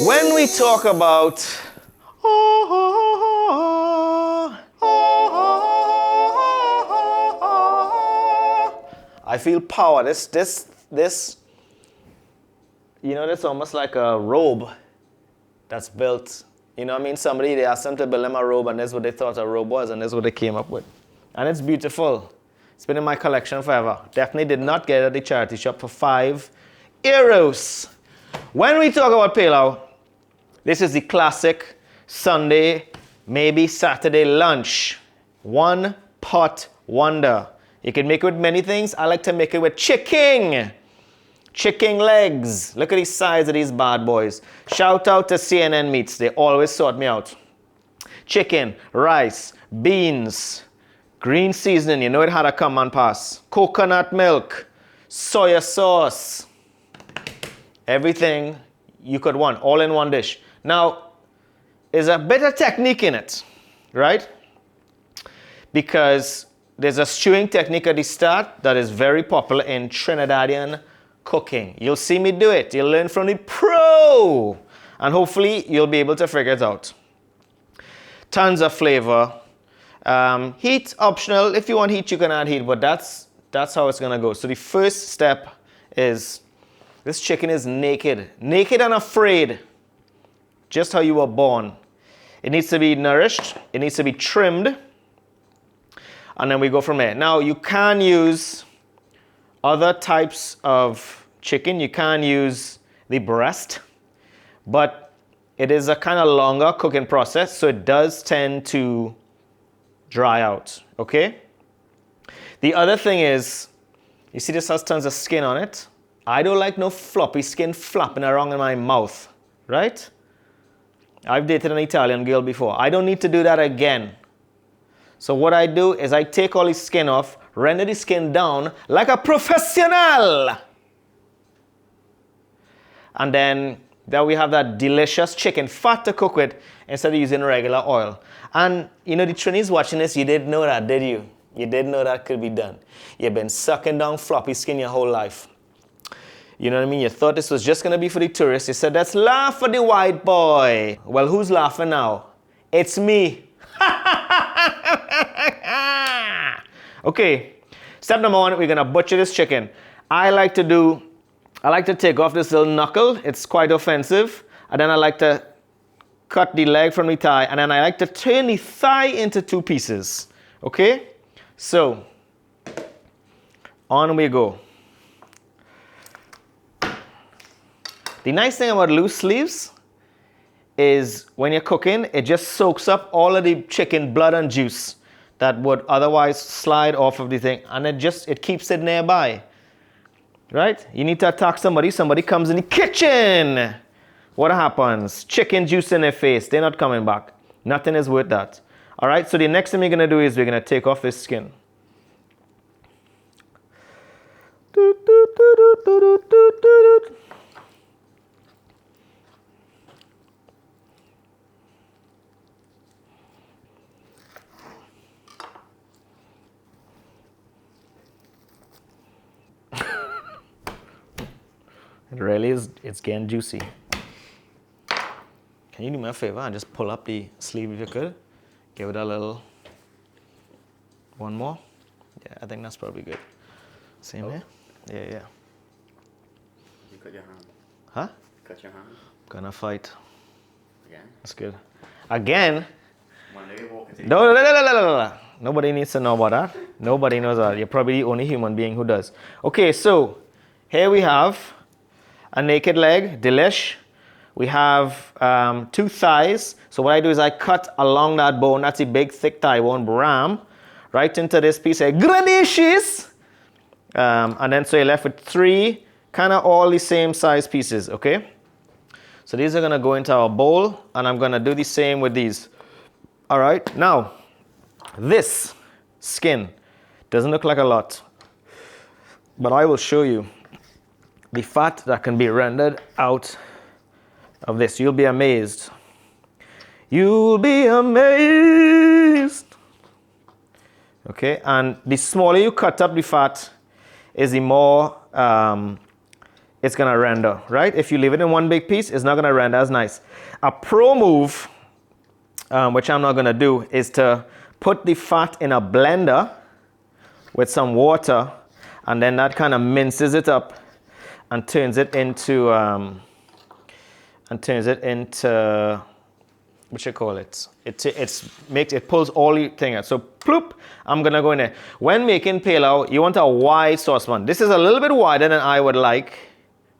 When we talk about I feel power. This, you know, that's almost like a robe that's built. You know what I mean? Somebody, they asked them to build them a robe, and that's what they thought a robe was, and that's what they came up with. And it's beautiful. It's been in my collection forever. Definitely did not get it at the charity shop for €5. When we talk about Pelau, this is the classic Sunday, maybe Saturday lunch. One pot wonder. You can make it with many things. I like to make it with chicken. Chicken legs. Look at the size of these bad boys. Shout out to CNN Meats. They always sort me out. Chicken, rice, beans, green seasoning. You know it had to come and pass. Coconut milk, soya sauce. Everything you could want, all in one dish. Now, there's a bit of technique in it, right? Because there's a stewing technique at the start that is very popular in Trinidadian cooking. You'll see me do it. You'll learn from the pro. And hopefully, you'll be able to figure it out. Tons of flavor. Heat, optional. If you want heat, you can add heat. But that's how it's going to go. So the first step is this chicken is naked. Naked and afraid. Just how you were born. It needs to be nourished. It needs to be trimmed. And then we go from there. Now, you can use other types of chicken. You can use the breast. But it is a kind of longer cooking process. So it does tend to dry out. Okay? The other thing is, you see this has tons of skin on it. I don't like no floppy skin flapping around in my mouth. Right? I've dated an Italian girl before. I don't need to do that again. So what I do is I take all the skin off, render the skin down like a professional. And then we have that delicious chicken fat to cook with instead of using regular oil. And you know, the Trinis watching this, you didn't know that, did you? You didn't know that could be done. You've been sucking down floppy skin your whole life. You know what I mean? You thought this was just going to be for the tourists. You said, let's laugh for the white boy. Well, who's laughing now? It's me. Okay, step number one, we're going to butcher this chicken. I like to take off this little knuckle. It's quite offensive. And then I like to cut the leg from the thigh. And then I like to turn the thigh into two pieces. Okay? So, on we go. The nice thing about loose sleeves is when you're cooking, it just soaks up all of the chicken blood and juice that would otherwise slide off of the thing, and it keeps it nearby. Right? You need to attack somebody comes in the kitchen. What happens? Chicken juice in their face. They're not coming back. Nothing is worth that. All right, so the next thing we're going to do is we're going to take off this skin. It really is, it's getting juicy. Can you do me a favor and just pull up the sleeve if you could? Give it a little, one more. Yeah, I think that's probably good. Same here? Yeah. You cut your hand. Huh? Cut your hand. Gonna fight. Again? That's good. Again? One day walk into No. Nobody needs to know about that. Nobody knows that. You're probably the only human being who does. Okay, so here we have a naked leg, delish. We have 2 thighs. So what I do is I cut along that bone. That's a big, thick thigh bone. Bram. Right into this piece here. Gradishes. And then so you're left with 3 kind of all the same size pieces, okay? So these are going to go into our bowl. And I'm going to do the same with these. All right. Now, this skin doesn't look like a lot. But I will show you the fat that can be rendered out of this. You'll be amazed. You'll be amazed. Okay, and the smaller you cut up the fat is the more it's gonna render, right? If you leave it in one big piece, it's not gonna render as nice. A pro move, which I'm not gonna do, is to put the fat in a blender with some water, and then that kind of minces it up and turns it into what you call it? It pulls all the thing out. So ploop, I'm gonna go in there. When making pilau, you want a wide saucepan. This is a little bit wider than I would like.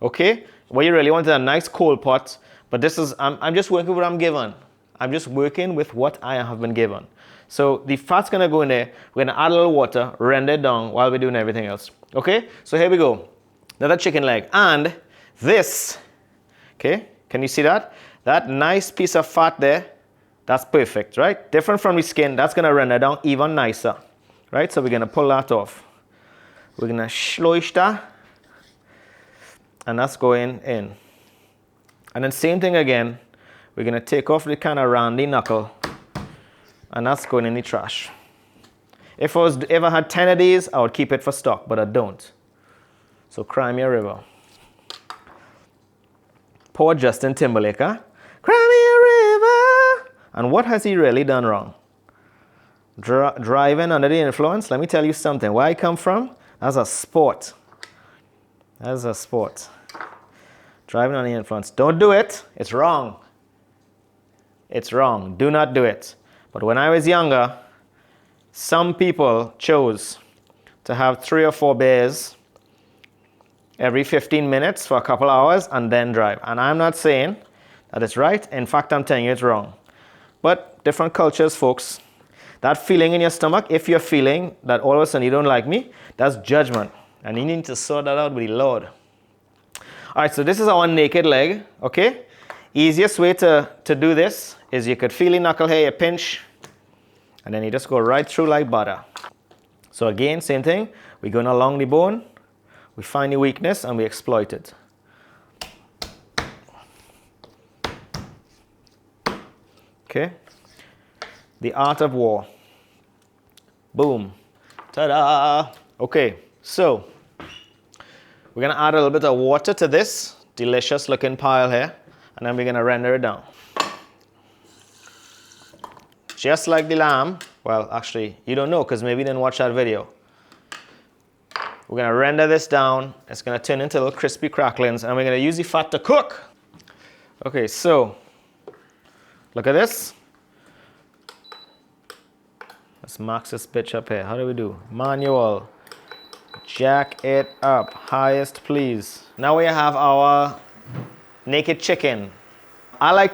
Okay? What you really want is a nice cold pot, but this is I'm just working with what I'm given. I'm just working with what I have been given. So the fat's gonna go in there. We're gonna add a little water, render it down while we're doing everything else. Okay? So here we go. Another chicken leg. And this, okay? Can you see that? That nice piece of fat there, that's perfect, right? Different from the skin, that's gonna render down even nicer, right? So we're gonna pull that off. We're gonna schloish that, and that's going in. And then same thing again, we're gonna take off the kind of roundy knuckle, and that's going in the trash. If I had 10 of these, I would keep it for stock, but I don't. So cry me a river. Poor Justin Timberlake, huh? Cry me a river. And what has he really done wrong? Driving under the influence? Let me tell you something. Where I come from, that's a sport. That's a sport. Driving under the influence. Don't do it. It's wrong. It's wrong. Do not do it. But when I was younger, some people chose to have 3 or 4 beers every 15 minutes for a couple hours and then drive. And I'm not saying that it's right. In fact, I'm telling you it's wrong. But different cultures, folks. That feeling in your stomach, if you're feeling that all of a sudden you don't like me, that's judgment. And you need to sort that out with the Lord. All right, so this is our naked leg, okay? Easiest way to do this is you could feel the knuckle here, you pinch, and then you just go right through like butter. So again, same thing. We're going along the bone. We find the weakness and we exploit it. Okay? The art of war. Boom. Ta-da! Okay, so we're gonna add a little bit of water to this delicious looking pile here, and then we're gonna render it down. Just like the lamb. Well, actually, you don't know because maybe you didn't watch that video. We're gonna render this down. It's gonna turn into little crispy cracklings, and we're gonna use the fat to cook. Okay, so look at this. Let's max this bitch up here. How do we do? Manual. Jack it up. Highest, please. Now we have our naked chicken. I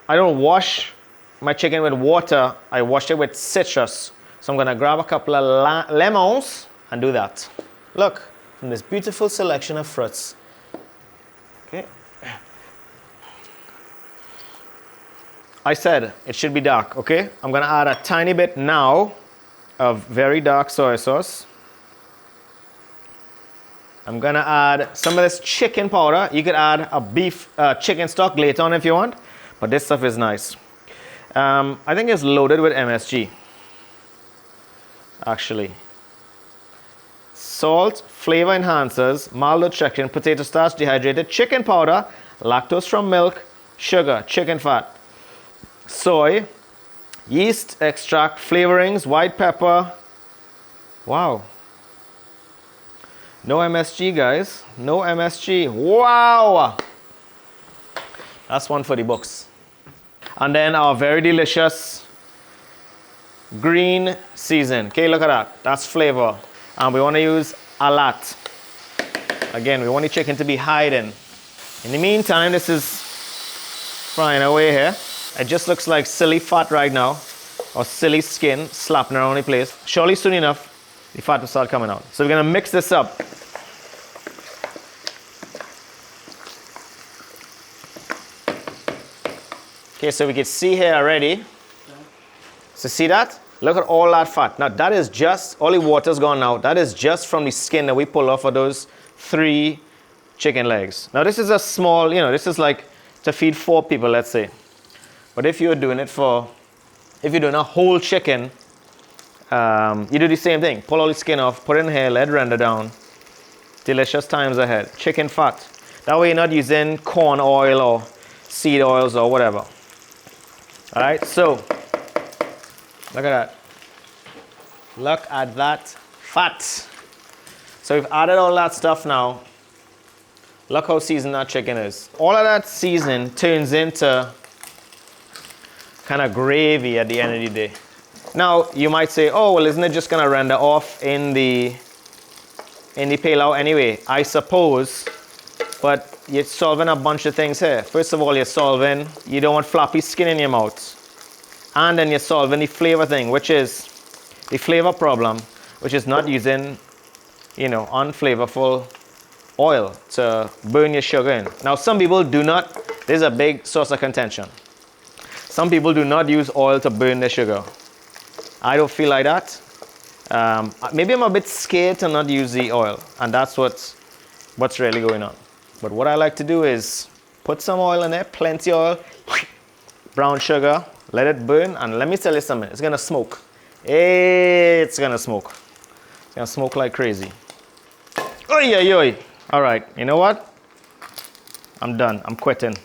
don't wash my chicken with water. I wash it with citrus. So I'm gonna grab a couple of lemons and do that. Look, from this beautiful selection of fruits. Okay. I said it should be dark, okay? I'm gonna add a tiny bit now of very dark soy sauce. I'm gonna add some of this chicken powder. You could add a beef chicken stock later on if you want, but this stuff is nice. I think it's loaded with MSG, actually. Salt, flavor enhancers, malnutrition, potato starch, dehydrated, chicken powder, lactose from milk, sugar, chicken fat, soy, yeast extract, flavorings, white pepper. Wow. No MSG, guys. No MSG. Wow. That's one for the books. And then our very delicious green season. Okay, look at that. That's flavor. And we want to use a lot. Again, we want the chicken to be hiding. In the meantime, this is frying away here. It just looks like silly fat right now, or silly skin slapping around the place. Surely soon enough, the fat will start coming out. So we're gonna mix this up. Okay, so we can see here already. So see that? Look at all that fat. Now that is just, all the water's gone out. That is just from the skin that we pull off of those 3 chicken legs. Now this is a small, this is like to feed 4 people, let's say. But if you're doing if you're doing a whole chicken, you do the same thing. Pull all the skin off, put it in here, let it render down. Delicious times ahead. Chicken fat. That way you're not using corn oil or seed oils or whatever. All right, so look at that. Look at that fat. So we've added all that stuff now. Look how seasoned that chicken is. All of that seasoning turns into kind of gravy at the end of the day. Now, you might say, oh, well, isn't it just going to render off in the Pelau anyway? I suppose, but you're solving a bunch of things here. First of all, you don't want floppy skin in your mouth. And then you're solving the flavor thing, which is the flavor problem, which is not using, unflavorful oil to burn your sugar in. Now, some people do not, this is a big source of contention. Some people do not use oil to burn their sugar. I don't feel like that. Maybe I'm a bit scared to not use the oil, and that's what's really going on. But what I like to do is put some oil in there, plenty oil, brown sugar, let it burn, and let me tell you something, it's gonna smoke. It's gonna smoke. It's gonna smoke like crazy. Oy, oy, oy. All right, you know what? I'm done, I'm quitting.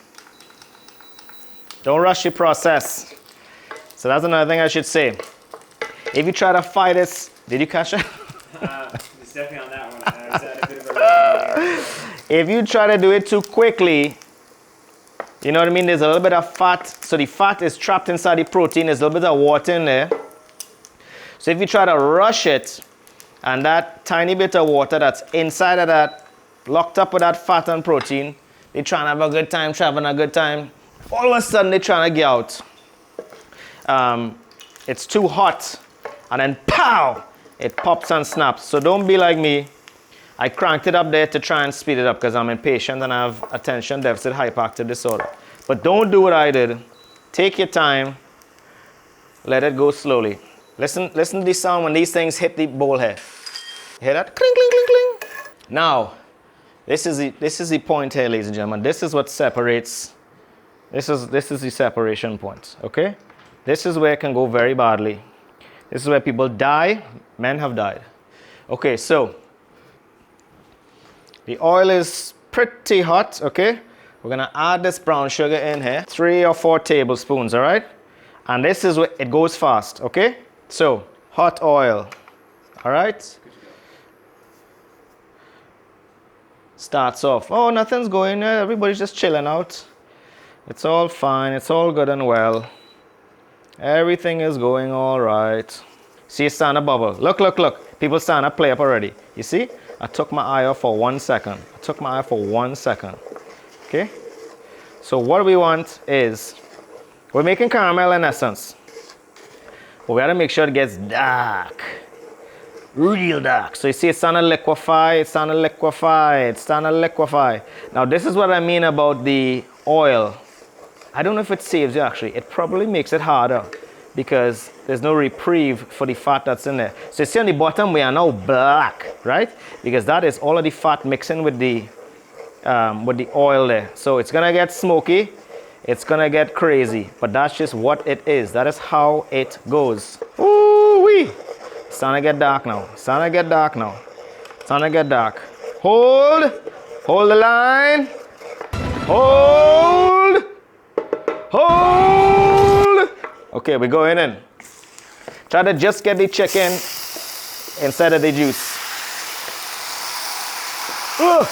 Don't rush your process. So that's another thing I should say. If you try to fight this, did you catch it? It's definitely on that one. I had a bit of a If you try to do it too quickly, you know what I mean? There's a little bit of fat. So the fat is trapped inside the protein. There's a little bit of water in there. So if you try to rush it, and that tiny bit of water that's inside of that, locked up with that fat and protein, they're trying to have a good time, having a good time. All of a sudden, they're trying to get out. It's too hot. And then, pow! It pops and snaps. So don't be like me. I cranked it up there to try and speed it up because I'm impatient and I have attention deficit hyperactive disorder. But don't do what I did. Take your time. Let it go slowly. Listen to the sound when these things hit the bowl here. Hear that? Cling, cling, cling, cling. Now, this is the point here, ladies and gentlemen. This is what separates. This is the separation point, okay? This is where it can go very badly. This is where people die. Men have died. Okay, so the oil is pretty hot, okay? We're gonna add this brown sugar in here. 3 or 4 tablespoons, all right? And this is where it goes fast, okay? So, hot oil, all right? Starts off, oh, nothing's going there. Everybody's just chilling out. It's all fine. It's all good and well. Everything is going all right. See, it's starting to bubble. Look, look, look. People starting to play up already. You see? I took my eye off for 1 second. I took my eye for 1 second. Okay? So what we want is, we're making caramel in essence. But we gotta make sure it gets dark. Real dark. So you see it's starting to liquefy, it's starting to liquefy, it's starting to liquefy. Now this is what I mean about the oil. I don't know if it saves you actually. It probably makes it harder because there's no reprieve for the fat that's in there. So you see on the bottom we are now black, right? Because that is all of the fat mixing with the oil there. So it's gonna get smoky, it's gonna get crazy, but that's just what it is. That is how it goes. Ooh-wee! It's starting to get dark now. It's starting to get dark now. It's starting to get dark. Hold the line. Hold. Okay, we're going in. Try to just get the chicken inside of the juice. Ugh.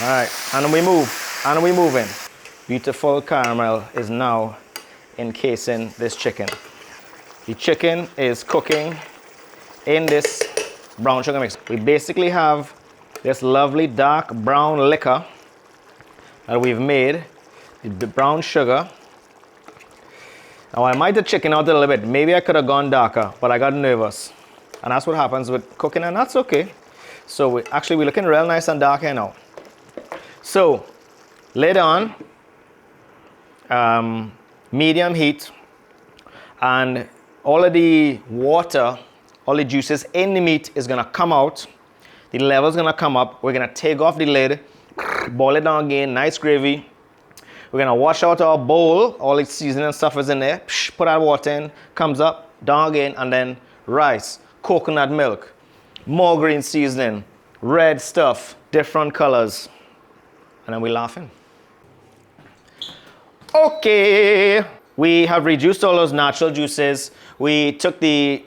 All right, and we move, and we move in. Beautiful caramel is now encasing this chicken. The chicken is cooking in this brown sugar mix. We basically have this lovely dark brown liquor that we've made, the brown sugar. Now I might have chickened out a little bit. Maybe I could have gone darker, but I got nervous. And that's what happens with cooking, and that's okay. So we're looking real nice and dark here now. So, lid on, medium heat, and all of the water, all the juices in the meat is gonna come out. The level's gonna come up. We're gonna take off the lid, boil it down again, nice gravy. We're gonna wash out our bowl, all the seasoning and stuff is in there. Put that water in, comes up, down again, and then rice, coconut milk, more green seasoning, red stuff, different colors. And then we're laughing. Okay, we have reduced all those natural juices. We took the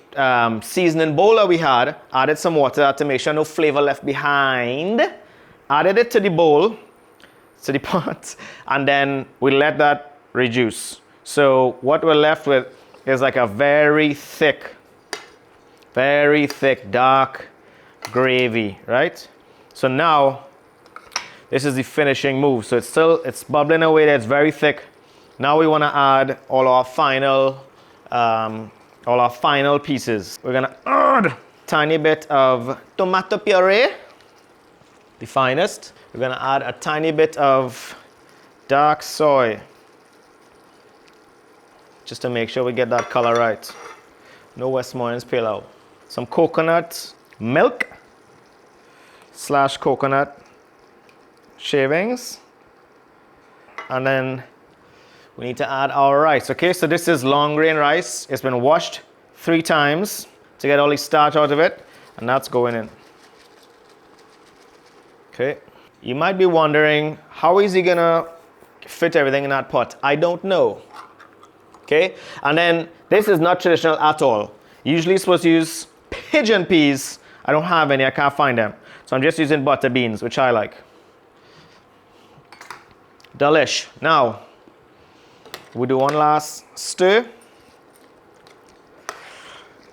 seasoning bowl that we had, added some water to make sure no flavor left behind, added it to the bowl, to the pot, and then we let that reduce. So what we're left with is like a very thick, dark gravy, right? So now, this is the finishing move. So it's bubbling away there, it's very thick. Now we want to add all our final pieces. We're gonna add tiny bit of tomato puree, the finest. We're gonna add a tiny bit of dark soy, just to make sure we get that color right. No Westmoreland's Pelau. Some coconut milk / coconut shavings, and then we need to add our rice. Okay, so this is long grain rice. It's been washed 3 times to get all the starch out of it, and that's going in. Okay, you might be wondering, how is he gonna fit everything in that pot? I don't know. Okay, and then this is not traditional at all. Usually supposed to use pigeon peas. I don't have any, I can't find them. So I'm just using butter beans, which I like. Delish. Now, we do one last stir.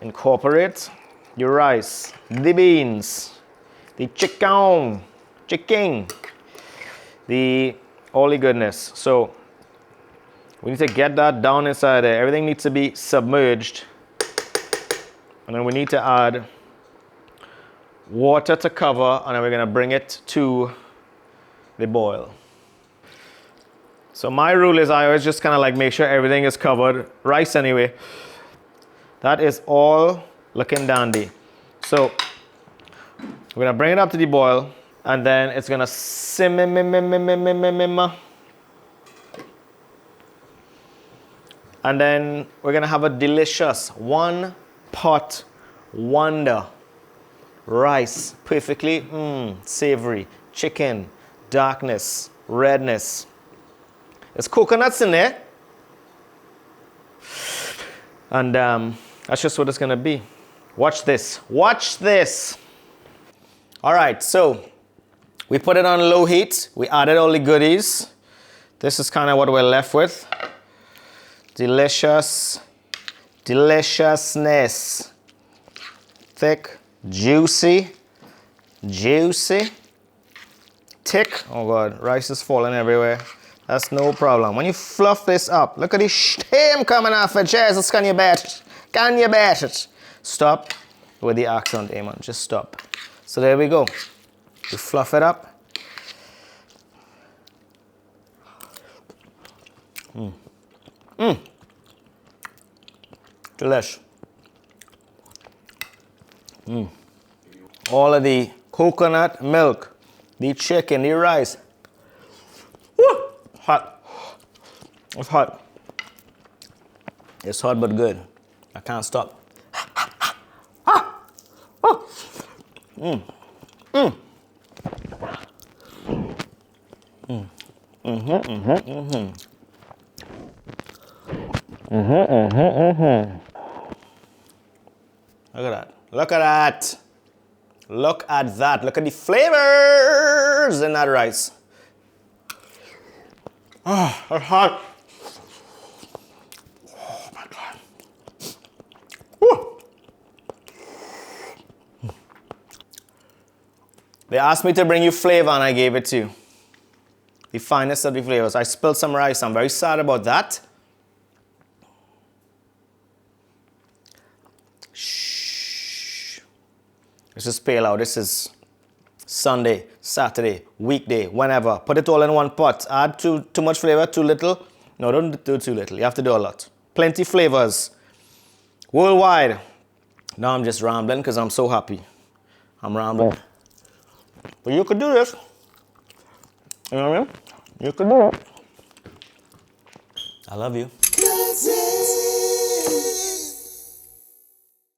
Incorporate your rice, the beans, the chicken, all the goodness. So we need to get that down inside there. Everything needs to be submerged. And then we need to add water to cover, and then we're gonna bring it to the boil. So my rule is I always just kind of like make sure everything is covered. Rice anyway. That is all looking dandy. So we're gonna bring it up to the boil, and then it's gonna simmer. And then we're gonna have a delicious 1-pot wonder. Rice, perfectly savory. Chicken, darkness, redness. There's coconuts in there. And that's just what it's gonna be. Watch this, watch this. All right, so we put it on low heat. We added all the goodies. This is kind of what we're left with. Delicious, deliciousness. Thick, juicy, thick. Oh God, rice is falling everywhere. That's no problem. When you fluff this up, look at the steam coming off it. Jesus, can you bet it? Can you bet it? Stop with the accent, Eamon. Just stop. So there we go. You fluff it up. Delish. All of the coconut milk, the chicken, the rice. Woo! Hot. It's hot. It's hot but good. I can't stop. Look at that. Look at that. Look at that. Look at the flavors in that rice. Oh, it's hot. Oh my God. Woo. They asked me to bring you flavor and I gave it to you. The finest of the flavors. I spilled some rice. I'm very sad about that. This is Pelau. This is Sunday, Saturday, weekday, whenever. Put it all in one pot. Add too much flavor, too little. No, don't do too little. You have to do a lot. Plenty flavors. Worldwide. Now I'm just rambling because I'm so happy. I'm rambling. But you could do this. You know what I mean? You could do it. I love you.